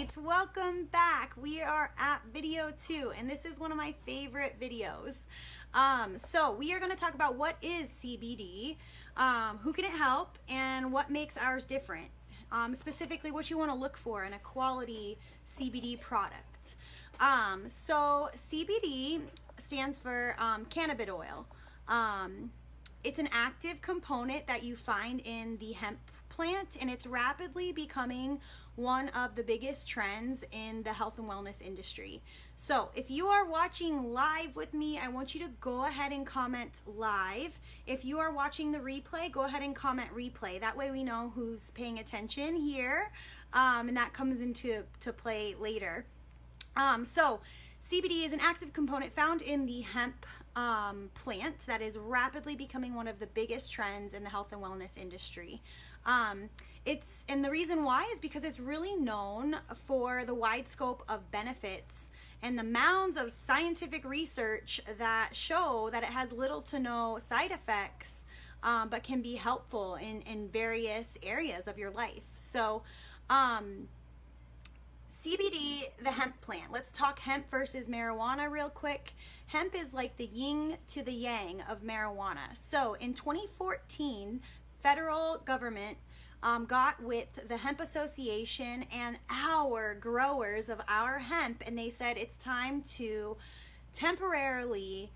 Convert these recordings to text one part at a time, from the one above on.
right, welcome back. We are at video 2, and this is one of my favorite videos. So we are going to talk about what is CBD, who can it help, and what makes ours different. Specifically what you want to look for in a quality CBD product. So CBD stands for cannabis oil. It's an active component that you find in the hemp plant, and it's rapidly becoming one of the biggest trends in the health and wellness industry. So if you are watching live with me, I want you to go ahead and comment live. If you are watching the replay, go ahead and comment replay. That way we know who's paying attention here, and that comes into play later. So CBD is an active component found in the hemp plant that is rapidly becoming one of the biggest trends in the health and wellness industry. And the reason why is because it's really known for the wide scope of benefits and the mounds of scientific research that show that it has little to no side effects, but can be helpful in various areas of your life. So CBD, the hemp plant. Let's talk hemp versus marijuana real quick. Hemp is like the yin to the yang of marijuana. So in 2014, federal government got with the Hemp Association and our growers of our hemp, and they said it's time to temporarily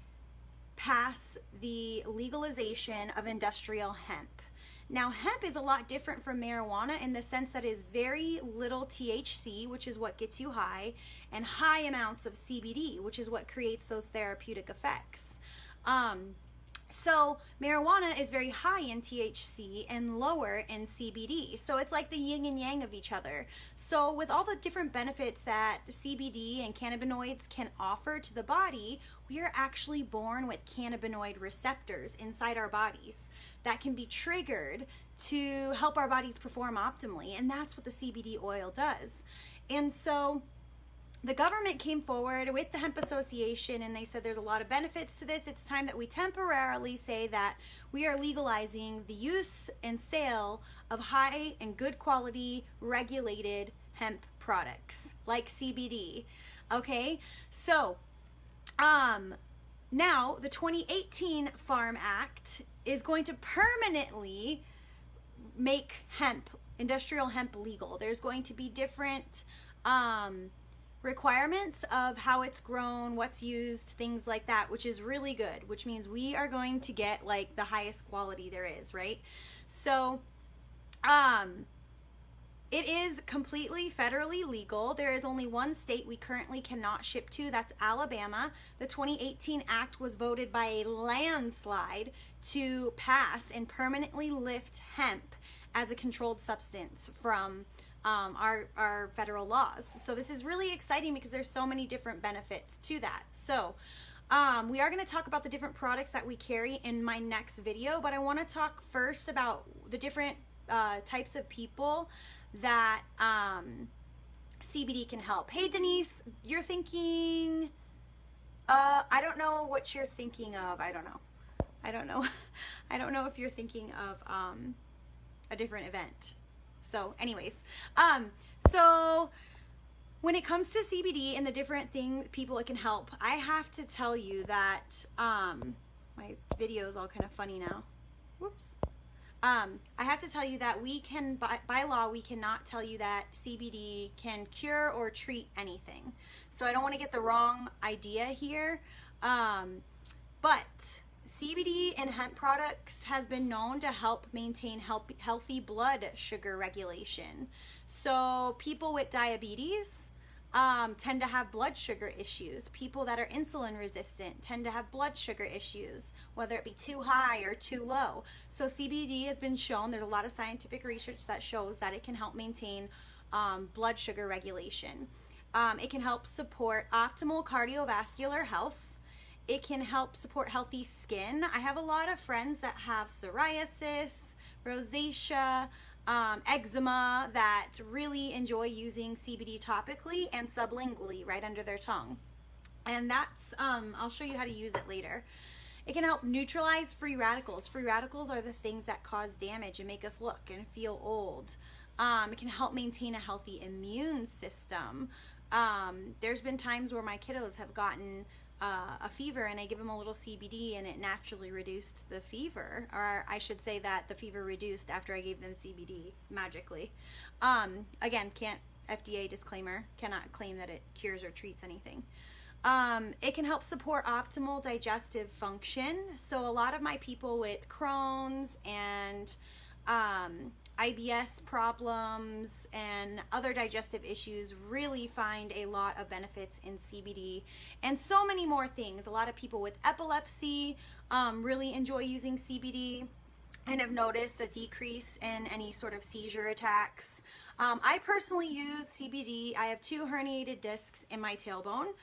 pass the legalization of industrial hemp. Now, hemp is a lot different from marijuana in the sense that it is very little THC, which is what gets you high, and high amounts of CBD, which is what creates those therapeutic effects. So marijuana is very high in THC and lower in CBD. So it's like the yin and yang of each other. So with all the different benefits that CBD and cannabinoids can offer to the body, we are actually born with cannabinoid receptors inside our bodies that can be triggered to help our bodies perform optimally. And that's what the CBD oil does. And so the government came forward with the Hemp Association, and they said there's a lot of benefits to this. It's time that we temporarily say that we are legalizing the use and sale of high and good quality regulated hemp products like CBD. Okay, so now the 2018 Farm Act is going to permanently make hemp, industrial hemp, legal. There's going to be different requirements of how it's grown, what's used, things like that, which is really good, which means we are going to get like the highest quality there is, right? So it is completely federally legal. There is only one state we currently cannot ship to, that's Alabama. The 2018 Act was voted by a landslide to pass and permanently lift hemp as a controlled substance from our federal laws. So this is really exciting because there's so many different benefits to that. So we are going to talk about the different products that we carry in my next video, but I want to talk first about the different types of people that CBD can help. Hey Denise, you're thinking, I don't know what you're thinking of. I don't know if you're thinking of a different event. So anyways, so when it comes to CBD and the different people it can help, I have to tell you that, my video is all kind of funny now. Whoops. I have to tell you that we can, by law, we cannot tell you that CBD can cure or treat anything. So I don't want to get the wrong idea here. But CBD and hemp products has been known to help maintain healthy blood sugar regulation. So people with diabetes tend to have blood sugar issues. People that are insulin resistant tend to have blood sugar issues, whether it be too high or too low. So CBD has been shown, there's a lot of scientific research that shows that it can help maintain blood sugar regulation. It can help support optimal cardiovascular health. It can help support healthy skin. I have a lot of friends that have psoriasis, rosacea, eczema that really enjoy using CBD topically and sublingually right under their tongue. And that's, I'll show you how to use it later. It can help neutralize free radicals. Free radicals are the things that cause damage and make us look and feel old. It can help maintain a healthy immune system. There's been times where my kiddos have gotten a fever and I give them a little CBD and it naturally reduced the fever, or I should say that the fever reduced after I gave them CBD magically. Again, can't, FDA disclaimer, cannot claim that it cures or treats anything. It can help support optimal digestive function. So a lot of my people with Crohn's and IBS problems and other digestive issues really find a lot of benefits in CBD, and so many more things. A lot of people with epilepsy really enjoy using CBD and have noticed a decrease in any sort of seizure attacks. I personally use CBD. I have 2 herniated discs in my tailbone.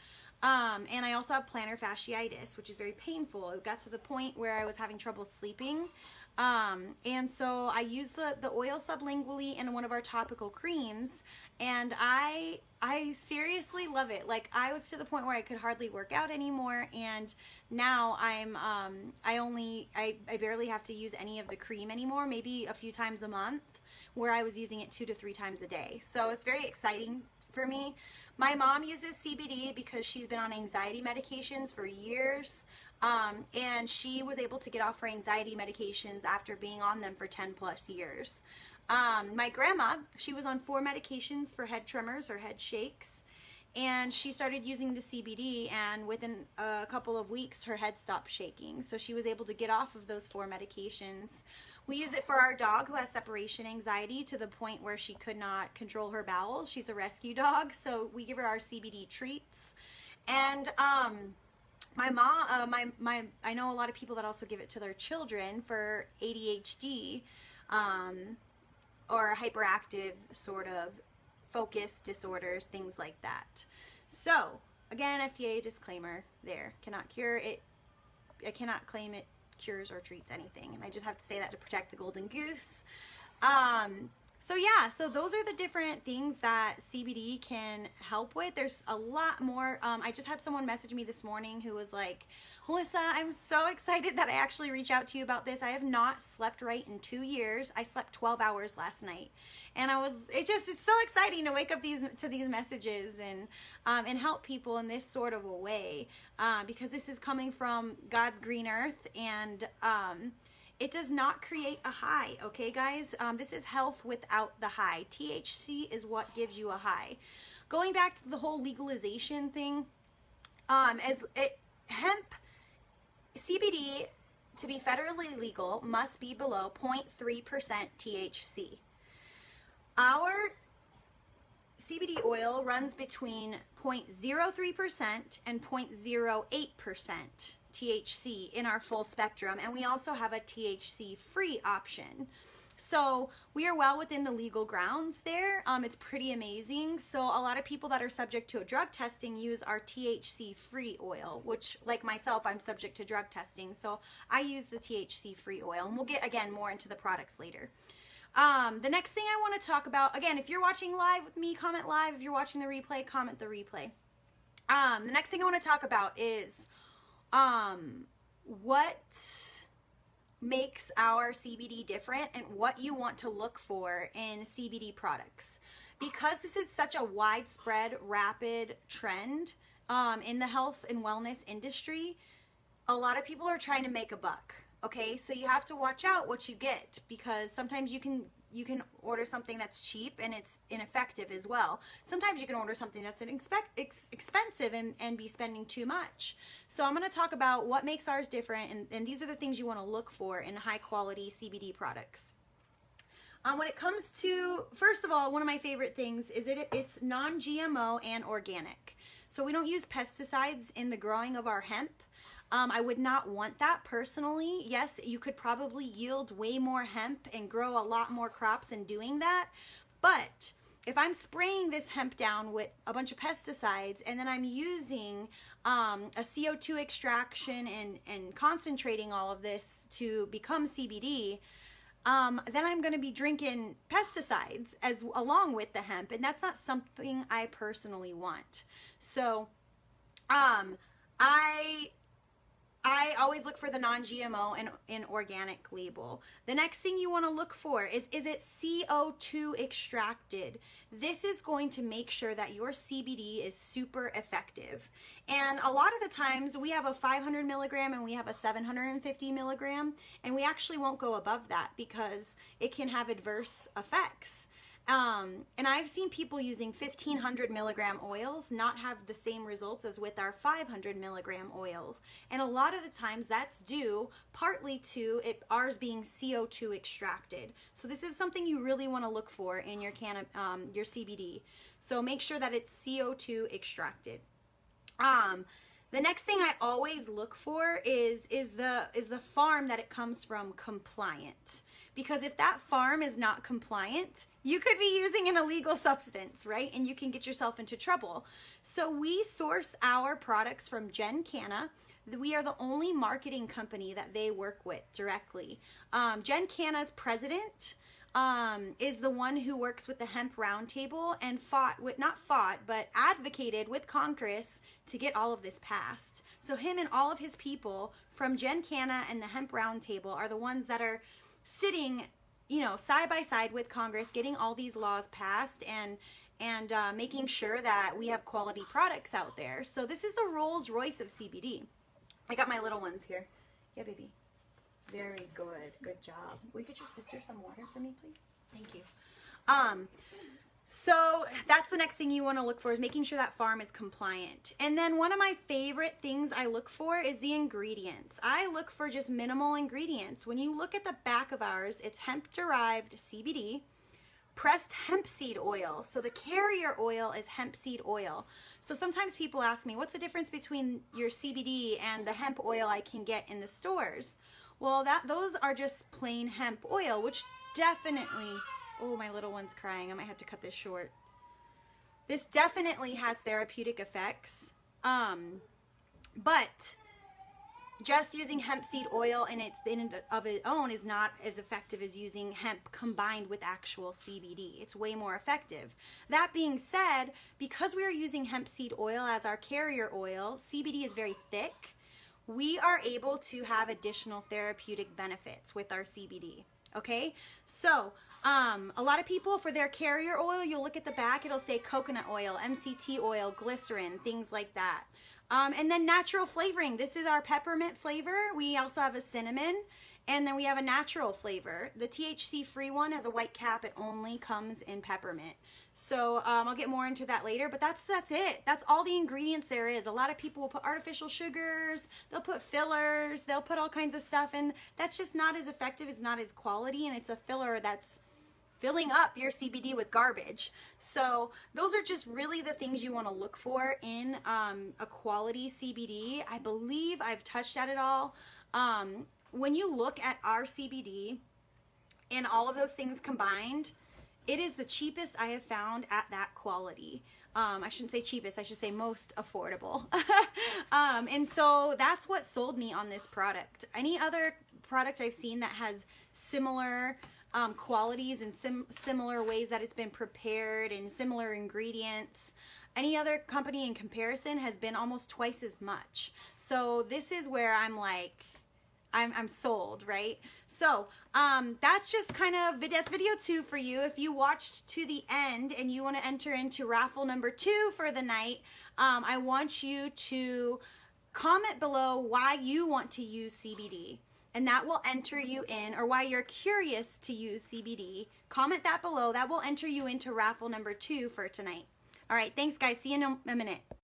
And I also have plantar fasciitis, which is very painful. It got to the point where I was having trouble sleeping. And so I use the oil sublingually in one of our topical creams, and I seriously love it. Like, I was to the point where I could hardly work out anymore, and now I barely have to use any of the cream anymore, maybe a few times a month, where I was using it 2 to 3 times a day. So it's very exciting for me. My mom uses CBD because she's been on anxiety medications for years. And she was able to get off her anxiety medications after being on them for 10 plus years. My grandma, she was on 4 medications for head tremors or head shakes, and she started using the CBD, and within a couple of weeks her head stopped shaking. So she was able to get off of those 4 medications. We use it for our dog who has separation anxiety to the point where she could not control her bowels. She's a rescue dog, so we give her our CBD treats. And my mom, I know a lot of people that also give it to their children for ADHD or hyperactive sort of focus disorders, things like that. So again, FDA disclaimer there. Cannot cure it. I cannot claim it cures or treats anything, and I just have to say that to protect the golden goose. So yeah, so those are the different things that CBD can help with. There's a lot more. I just had someone message me this morning who was like, Melissa, I'm so excited that I actually reached out to you about this. I have not slept right in 2 years. I slept 12 hours last night. And it's so exciting to wake up to these messages and help people in this sort of a way, because this is coming from God's green earth, and it does not create a high, okay, guys? This is health without the high. THC is what gives you a high. Going back to the whole legalization thing, hemp, CBD, to be federally legal, must be below 0.3% THC. Our CBD oil runs between 0.03% and 0.08% THC in our full spectrum, and we also have a THC free option. So we are well within the legal grounds there. It's pretty amazing. So a lot of people that are subject to a drug testing use our THC free oil, which, like myself, I'm subject to drug testing. So I use the THC free oil, and we'll get again more into the products later. The next thing I want to talk about, again, if you're watching live with me, comment live. If you're watching the replay, comment the replay. The next thing I want to talk about is what makes our CBD different and what you want to look for in CBD products. Because this is such a widespread, rapid trend in the health and wellness industry, a lot of people are trying to make a buck. Okay, so you have to watch out what you get, because sometimes you can order something that's cheap and it's ineffective as well. Sometimes you can order something that's expensive and be spending too much. So I'm going to talk about what makes ours different, and these are the things you want to look for in high quality CBD products. When it comes to, first of all, one of my favorite things is it's non-GMO and organic. So we don't use pesticides in the growing of our hemp. I would not want that personally. Yes, you could probably yield way more hemp and grow a lot more crops in doing that. But if I'm spraying this hemp down with a bunch of pesticides and then I'm using a CO2 extraction and concentrating all of this to become CBD, then I'm going to be drinking pesticides along with the hemp. And that's not something I personally want. So I I always look for the non-GMO and organic label. The next thing you want to look for is it CO2 extracted? This is going to make sure that your CBD is super effective. And a lot of the times we have a 500 milligram and we have a 750 milligram, and we actually won't go above that because it can have adverse effects. And I've seen people using 1500 milligram oils not have the same results as with our 500 milligram oils. And a lot of the times that's due partly to ours being CO2 extracted. So this is something you really want to look for in your your CBD. So make sure that it's CO2 extracted. The next thing I always look for is the farm that it comes from compliant. Because if that farm is not compliant, you could be using an illegal substance, right? And you can get yourself into trouble. So we source our products from Gen Canna. We are the only marketing company that they work with directly. Gen Canna's president is the one who works with the Hemp Roundtable and but advocated with Congress to get all of this passed. So him and all of his people from Gen Canna and the Hemp Roundtable are the ones that are sitting, side by side with Congress, getting all these laws passed and making sure that we have quality products out there. So this is the Rolls Royce of CBD. I got my little ones here. Yeah, baby. Very good. Good job. Will you get your sister some water for me, please? Thank you. So that's the next thing you want to look for, is making sure that farm is compliant. And then one of my favorite things I look for is the ingredients. I look for just minimal ingredients. When you look at the back of ours, it's hemp-derived CBD, pressed hemp seed oil. So the carrier oil is hemp seed oil. So sometimes people ask me, what's the difference between your CBD and the hemp oil I can get in the stores? Well, those are just plain hemp oil, which definitely, oh, my little one's crying. I might have to cut this short. This definitely has therapeutic effects, but just using hemp seed oil in of its own is not as effective as using hemp combined with actual CBD. It's way more effective. That being said, because we are using hemp seed oil as our carrier oil, CBD is very thick. We are able to have additional therapeutic benefits with our CBD. Okay, so a lot of people, for their carrier oil, you'll look at the back, it'll say coconut oil, MCT oil, glycerin, things like that. And then natural flavoring. This is our peppermint flavor. We also have a cinnamon, and then we have a natural flavor. The THC-free one has a white cap. It only comes in peppermint. So I'll get more into that later, but that's it. That's all the ingredients there is. A lot of people will put artificial sugars, they'll put fillers, they'll put all kinds of stuff, and that's just not as effective, it's not as quality, and it's a filler that's filling up your CBD with garbage. So those are just really the things you want to look for in a quality CBD. I believe I've touched at it all. When you look at our CBD and all of those things combined, it is the cheapest I have found at that quality. I shouldn't say cheapest, I should say most affordable. And so that's what sold me on this product. Any other product I've seen that has similar qualities and similar ways that it's been prepared and similar ingredients, any other company in comparison has been almost twice as much. So this is where I'm like, I'm sold, right? So that's just kind of, that's video 2 for you. If you watched to the end and you want to enter into raffle number 2 for the night, I want you to comment below why you want to use CBD. And that will enter you in, or why you're curious to use CBD. Comment that below. That will enter you into raffle number 2 for tonight. All right, thanks guys. See you in a minute.